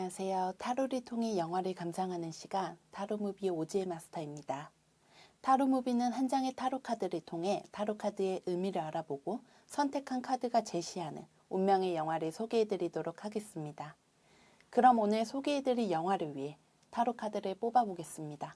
안녕하세요. 타로를 통해 영화를 감상하는 시간, 타로무비 오지의 마스터입니다. 타로무비는 한 장의 타로 카드를 통해 타로 카드의 의미를 알아보고 선택한 카드가 제시하는 운명의 영화를 소개해드리도록 하겠습니다. 그럼 오늘 소개해드릴 영화를 위해 타로 카드를 뽑아보겠습니다.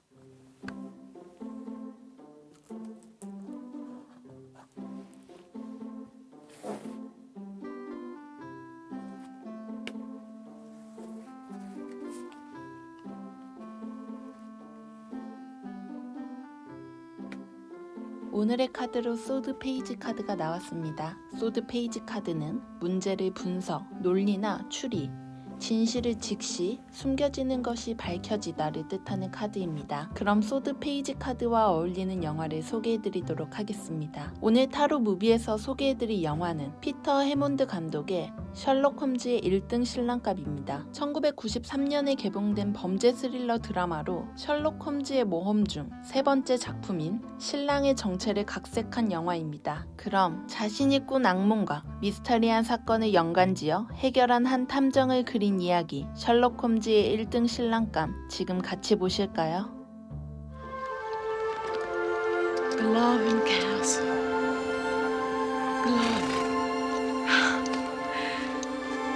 오늘의 카드로 소드 페이지 카드가 나왔습니다. 소드 페이지 카드는 문제를 분석, 논리나 추리, 진실을 직시, 숨겨지는 것이 밝혀지다를 뜻하는 카드입니다. 그럼 소드 페이지 카드와 어울리는 영화를 소개해드리도록 하겠습니다. 오늘 타로 무비에서 소개해드릴 영화는 피터 해몬드 감독의 셜록 홈즈의 1등 신랑감입니다. 1993년에 개봉된 범죄 스릴러 드라마로 셜록 홈즈의 모험 중 세 번째 작품인 신랑의 정체를 각색한 영화입니다. 그럼 자신이 꾼 악몽과 미스터리한 사건을 연관지어 해결한 한 탐정을 그린 이야기 셜록 홈즈의 1등 신랑감 지금 같이 보실까요? Glove and castle. Glove.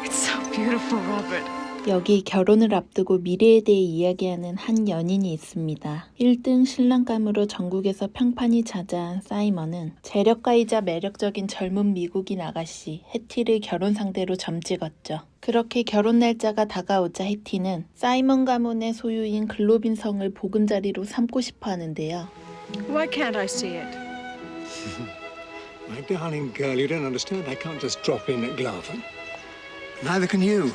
It's so beautiful, Robert. 여기 결혼을 앞두고 미래에 대해 이야기하는 한 연인이 있습니다. 1등 신랑감으로 전국에서 평판이 자자한 사이먼은 재력가이자 매력적인 젊은 미국인 아가씨 해티를 결혼 상대로 점찍었죠. 그렇게 결혼 날짜가 다가오자 해티는 사이먼 가문의 소유인 글로빈 성을 보금자리로 삼고 싶어 하는데요. Why can't I see it? My darling girl, you don't understand. I can't just drop in at Glavin. Neither can you.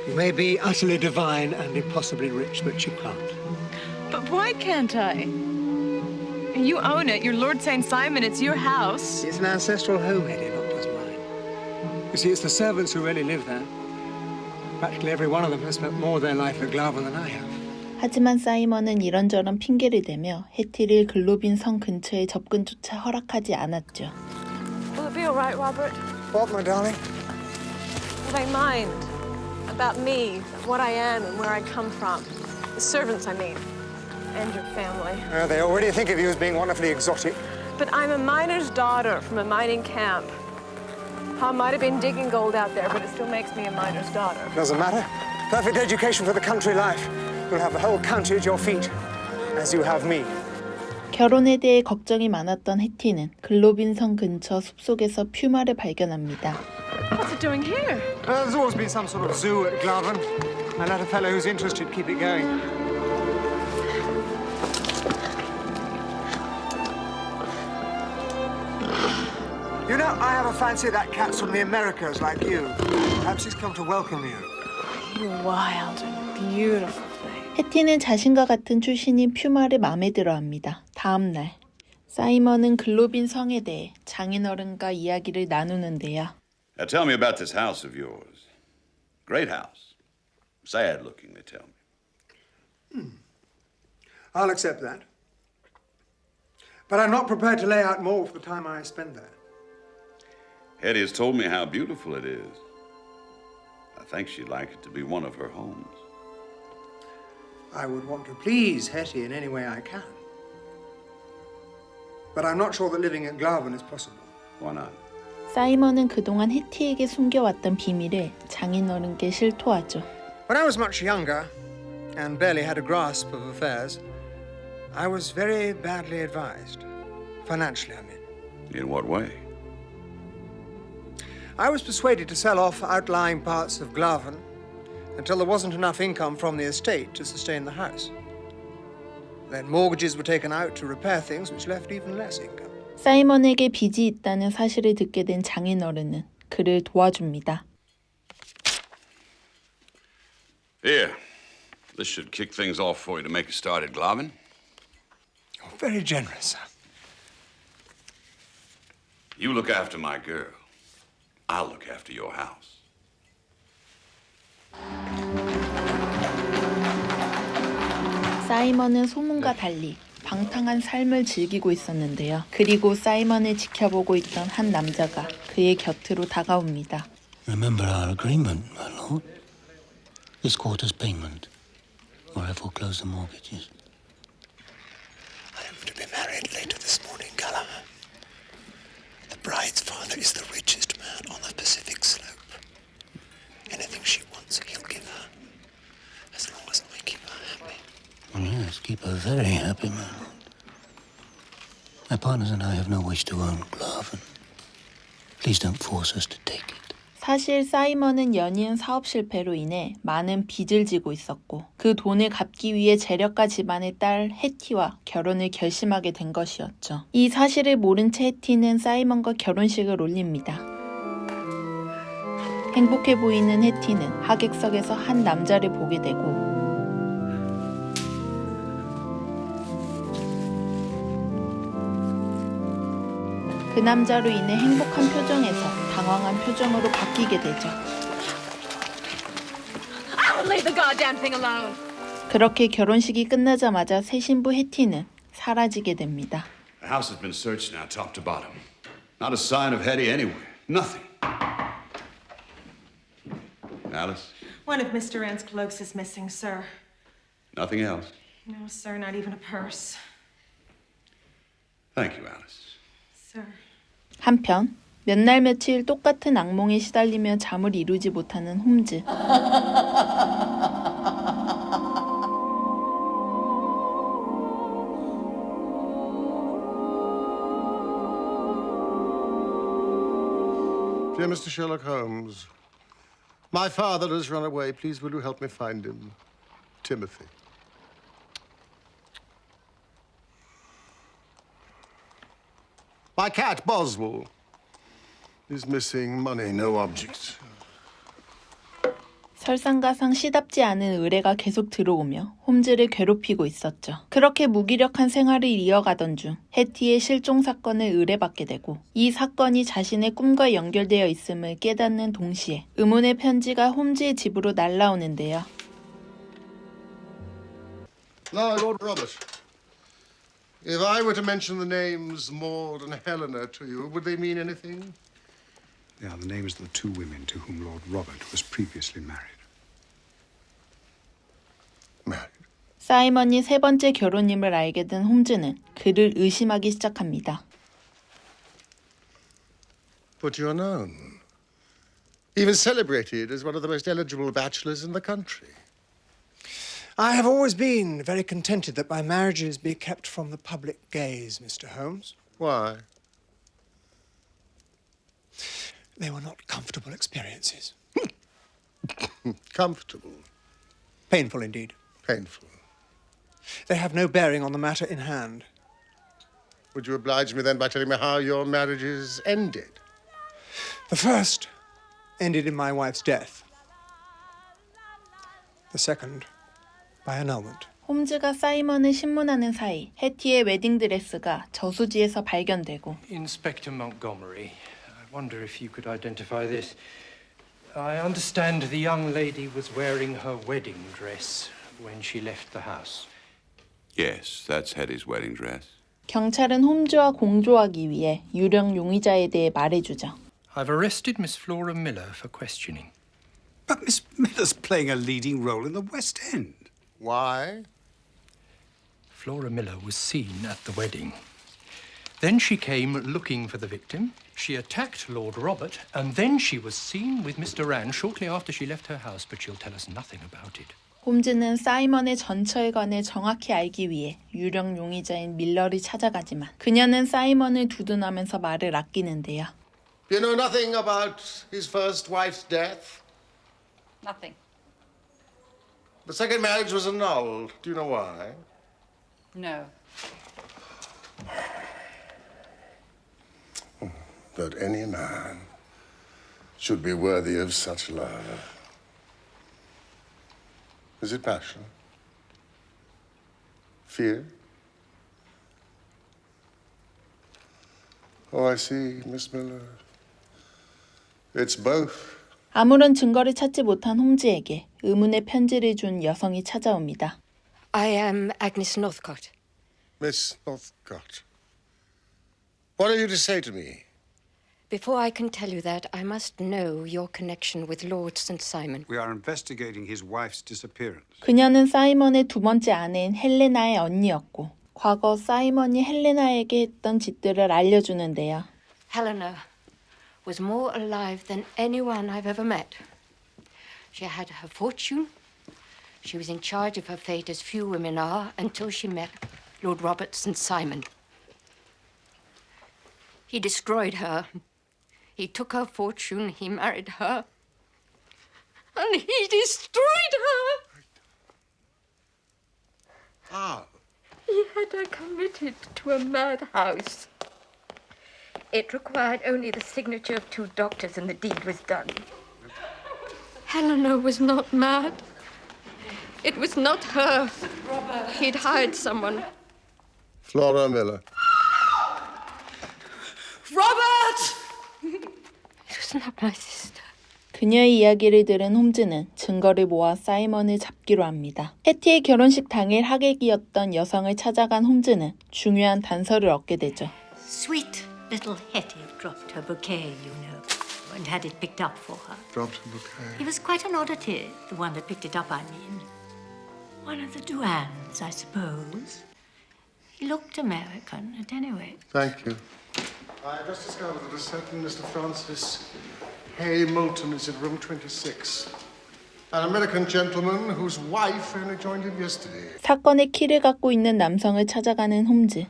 You may be utterly divine and impossibly rich, but you can't. But why can't I? You own it. You're Lord St. Simon. It's your house. It's an ancestral home, Eddie, not just mine. You see, it's the servants who really live there. Practically every one of them has spent more of their life at Glavin than I have. 하지만 사이먼은 이런저런 핑계를 대며 해티를 글로빈 성 근처에 접근조차 허락하지 않았죠. Will it be all right, Robert? What, my darling? Will they mind about me, what I am, and where I come from? The servants, I mean, and your family. They already think of you as being wonderfully exotic. But I'm a miner's daughter from a mining camp. I might have been digging gold out there, but it still makes me a miner's daughter. Doesn't matter. Perfect education for the country life. You'll have the whole county at your feet, as you have me. 결혼에 대해 걱정이 많았던 해티는 글로빈 성 근처 숲속에서 퓨마를 발견합니다. What's it doing here? There's always been some sort of zoo at Glavin. I let a fellow who's interested keep it going. You know, I have a fancy that cat's from the Americas like you. Perhaps he's come to welcome you. You wild and beautiful thing. 해티는 자신과 같은 출신인 퓨마를 마음에 들어합니다. 다음 날, 사이먼은 글로빈 성에 대해 장인어른과 이야기를 나누는데요. Now tell me about this house of yours. Great house. Sad looking, they tell me. I'll accept that. But I'm not prepared to lay out more for the time I spend there. Hetty has told me how beautiful it is. I think she'd like it to be one of her homes. I would want to please Hetty in any way I can. But I'm not sure that living at Glavin is possible. Why not? 사이먼은 그동안 해티에게 숨겨왔던 비밀을 장인어른께 실토하죠. When I was much younger and barely had a grasp of affairs, I was very badly advised. Financially, I mean. In what way? I was persuaded to sell off outlying parts of Glavin until there wasn't enough income from the estate to sustain the house. Then mortgages were taken out to repair things which left even less income. 사이먼에게 빚이 있다는 사실을 듣게 된 장인어른은 그를 도와줍니다. Here. This should kick things off for you to make a start at Glavin. Oh, very generous, sir. You look after my girl. I'll look after your house. 사이먼은 소문과 달리 방탕한 삶을 즐기고 있었는데요. 그리고 사이먼을 지켜보고 있던 한 남자가 그의 곁으로 다가옵니다. Remember our agreement, my lord. this quarter's payment, or I foreclose the mortgages. I am to be married later this morning, Gallagher. The bride's father is the richest man on the Pacific slope. Anything she wants, he'll give her, as long as I keep her happy. Oh, yes, keep her very happy, my lord. My partners and I have no wish to own Glavin. Please don't force us to take it. 사실 사이먼은 연이은 사업 실패로 인해 많은 빚을 지고 있었고 그 돈을 갚기 위해 재력가 집안의 딸 해티와 결혼을 결심하게 된 것이었죠. 이 사실을 모른 채 해티는 사이먼과 결혼식을 올립니다. 행복해 보이는 해티는 하객석에서 한 남자를 보게 되고 그 남자로 인해 행복한 표정에서 당황한 표정으로 바뀌게 되죠. Leave the goddamn thing alone. 그렇게 결혼식이 끝나자마자 새 신부 해티는 사라지게 됩니다. The house has been searched now, top to bottom. Not a sign of Hetty anywhere. Nothing. Alice? One of Mr. Rand's cloaks is missing, sir. Nothing else? No, sir, not even a purse. Thank you, Alice. Sir. 한편 몇 날 며칠 똑같은 악몽에 시달리며 잠을 이루지 못하는 홈즈. Dear Mr. Sherlock Holmes, my father has run away. Please, will you help me find him? Timothy. My cat, Boswell, is missing money, no object. 설상가상 시답지 않은 의뢰가 계속 들어오며 홈즈를 괴롭히고 있었죠. 그렇게 무기력한 생활을 이어가던 중 해티의 실종 사건을 의뢰받게 되고 이 사건이 자신의 꿈과 연결되어 있음을 깨닫는 동시에 의문의 편지가 홈즈의 집으로 날라오는데요. Now, Lord Robert, if I were to mention the names Maud and Helena to you, would they mean anything? They are the names of the two women to whom Lord Robert was previously married. Married. 사이먼이 세 번째 결혼임을 알게 된 홈즈는 그를 의심하기 시작합니다. But you're known, even celebrated as one of the most eligible bachelors in the country. I have always been very contented that my marriages be kept from the public gaze, Mr. Holmes. Why? They were not comfortable experiences. Comfortable. Painful indeed. Painful. They have no bearing on the matter in hand. Would you oblige me then by telling me how your marriages ended? The first ended in my wife's death. The second by annulment. 홈즈가 사이먼을 신문하는 사이 해티의 웨딩드레스가 저수지에서 발견되고 Inspector Montgomery, I wonder if you could identify this. I understand the young lady was wearing her wedding dress when she left the house. Yes, that's Hetty's wedding dress. 경찰은 홈즈와 공조하기 위해 유령 용의자에 대해 말해주죠. I've arrested Miss Flora Miller for questioning. But Miss Miller's playing a leading role in the West End. Why? Flora Miller was seen at the wedding. Then she came looking for the victim. She attacked Lord Robert, and then she was seen with Mr. Rand shortly after she left her house, but she'll tell us nothing about it. 홈즈는 사이먼의 전처에 관해 정확히 알기 위해 유령 용의자인 밀러를 찾아가지만 그녀는 사이먼을 두둔하면서 말을 아끼는데요. You know nothing about his first wife's death? Nothing. The second marriage was annulled. Do you know why? No. That any man should be worthy of such love. Is it passion? Fear? Oh, I see, Miss Miller. It's both. 아무런 증거를 찾지 못한 홈즈에게 의문의 편지를 준 여성이 찾아옵니다. I am Agnes Northcott. Miss Northcott, what have you to say to me? Before I can tell you that, I must know your connection with Lord St. Simon. We are investigating his wife's disappearance. 그녀는 사이먼의 두 번째 아내인 헬레나의 언니였고 과거 사이먼이 헬레나에게 했던 짓들을 알려주는데요. Helena was more alive than anyone I've ever met. She had her fortune. She was in charge of her fate as few women are until she met Lord Robert St. Simon. He destroyed her. He took her fortune, he married her, and he destroyed her. How? He had her committed to a madhouse. It required only the signature of 2 doctors and the deed was done. Helena was not mad. It was not her. Robert. He'd hired someone. Flora Miller. Robert! It was not my sister. 그녀의 이야기를 들은 홈즈는 증거를 모아 사이먼을 잡기로 합니다. 해티의 결혼식 당일 하객이었던 여성을 찾아간 홈즈는 중요한 단서를 얻게 되죠. Sweet little Hetty dropped her bouquet, you know, and had it picked up for her. Dropped her bouquet. He was quite an oddity, the one that picked it up, I mean. One of the Duans, I suppose. He looked American, at any rate. Thank you. I just discovered that a certain Mr. Francis Hay Moulton is in room 26. An American gentleman whose wife only joined him yesterday. 사건의 키를 갖고 있는 남성을 찾아가는 홈즈.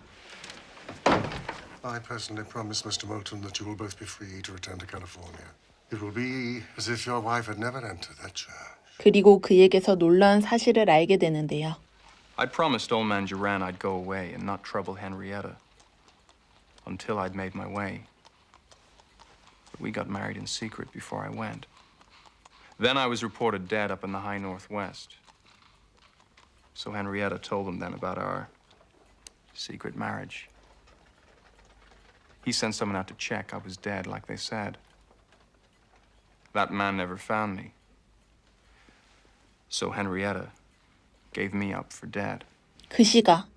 I personally promise Mr. Moulton that you will both be free to return to California. It will be as if your wife had never entered that church. 그리고 그에게서 놀라운 사실을 알게 되는데요. I'd promised old man Duran I'd go away and not trouble Henrietta until I'd made my way. But we got married in secret before I went. Then I was reported dead up in the high northwest. So Henrietta told them then about our secret marriage. He sent someone out to check I was dead, like they said. That man never found me. So Henrietta gave me up for dead. 그 시각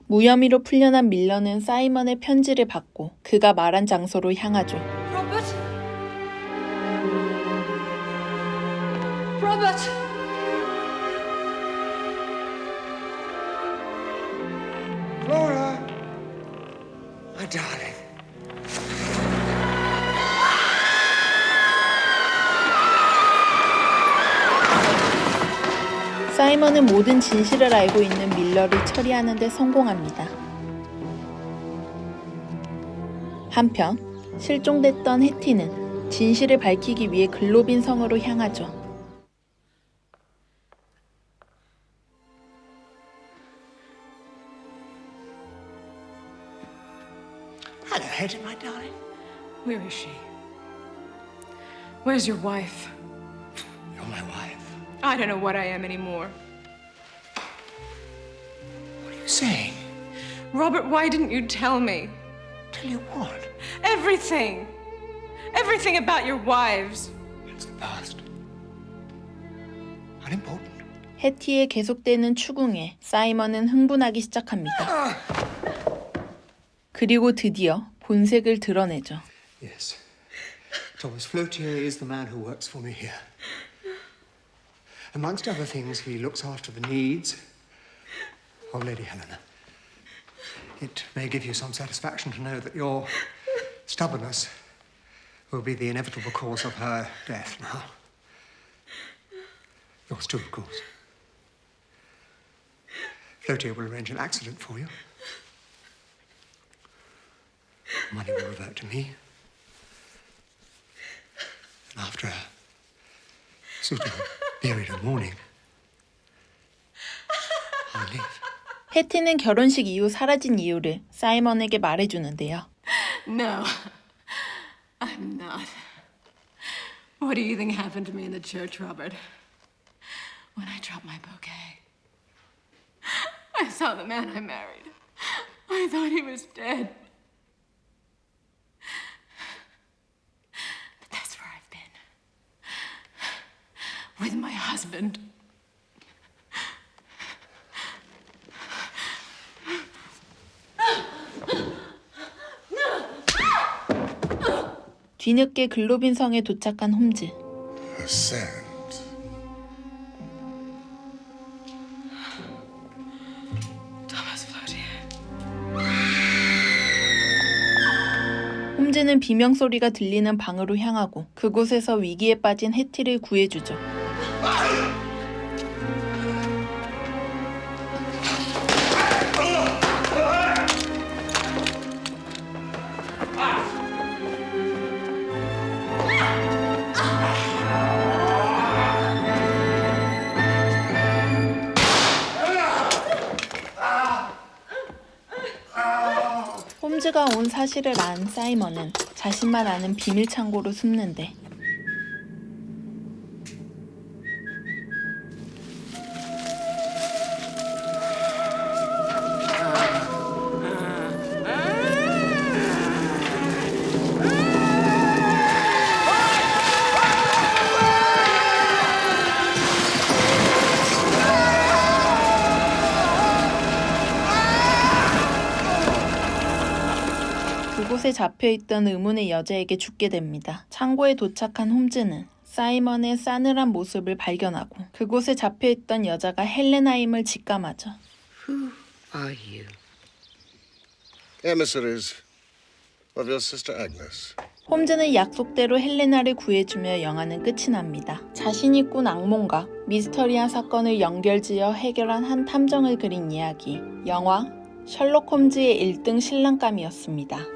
무혐의로 풀려난 밀러는 사이먼의 편지를 받고 그가 말한 장소로 향하죠. Robert! Robert! Flora, my darling. 사이먼은 모든 진실을 알고 있는 밀러를 처리하는 데 성공합니다. 한편 실종됐던 해티는 진실을 밝히기 위해 글로빈 성으로 향하죠. Hello, Hetty, my darling. Where is she? Where's your wife? You're my wife. I don't know what I am anymore. What are you saying? Robert, why didn't you tell me? Tell you what? Everything! Everything about your wives. It's the past. Unimportant. 해티의 계속되는 추궁에 사이먼은 흥분하기 시작합니다. 그리고 드디어 본색을 드러내죠. Yes. Thomas Flotier is the man who works for me here. Amongst other things, he looks after the needs of Lady Helena. It may give you some satisfaction to know that your stubbornness will be the inevitable cause of her death now. Yours too, of course. Flotier will arrange an accident for you. Money will revert to me. And after a suitable period of mourning, I'll leave. 해티는 결혼식 이후 사라진 이유를 사이먼에게 말해주는데요. No, I'm not. What do you think happened to me in the church, Robert? When I dropped my bouquet, I saw the man I married. I thought he was dead. But that's where I've been. With my husband. 뒤늦게 글로빈 성에 도착한 홈즈. 홈즈는 비명소리가 들리는 방으로 향하고 그곳에서 위기에 빠진 해티를 구해주죠. 홈즈가 온 사실을 안 사이먼은 자신만 아는 비밀 창고로 숨는데 그곳에 잡혀있던 의문의 여자에게 죽게 됩니다. 창고에 도착한 홈즈는 사이먼의 싸늘한 모습을 발견하고 그곳에 잡혀있던 여자가 헬레나임을 직감하죠. Who are you? Emissaries of your sister Agnes. 홈즈는 약속대로 헬레나를 구해주며 영화는 끝이 납니다. 자신이 꾼 악몽과 미스터리한 사건을 연결지어 해결한 한 탐정을 그린 이야기. 영화 셜록 홈즈의 1등 신랑감이었습니다.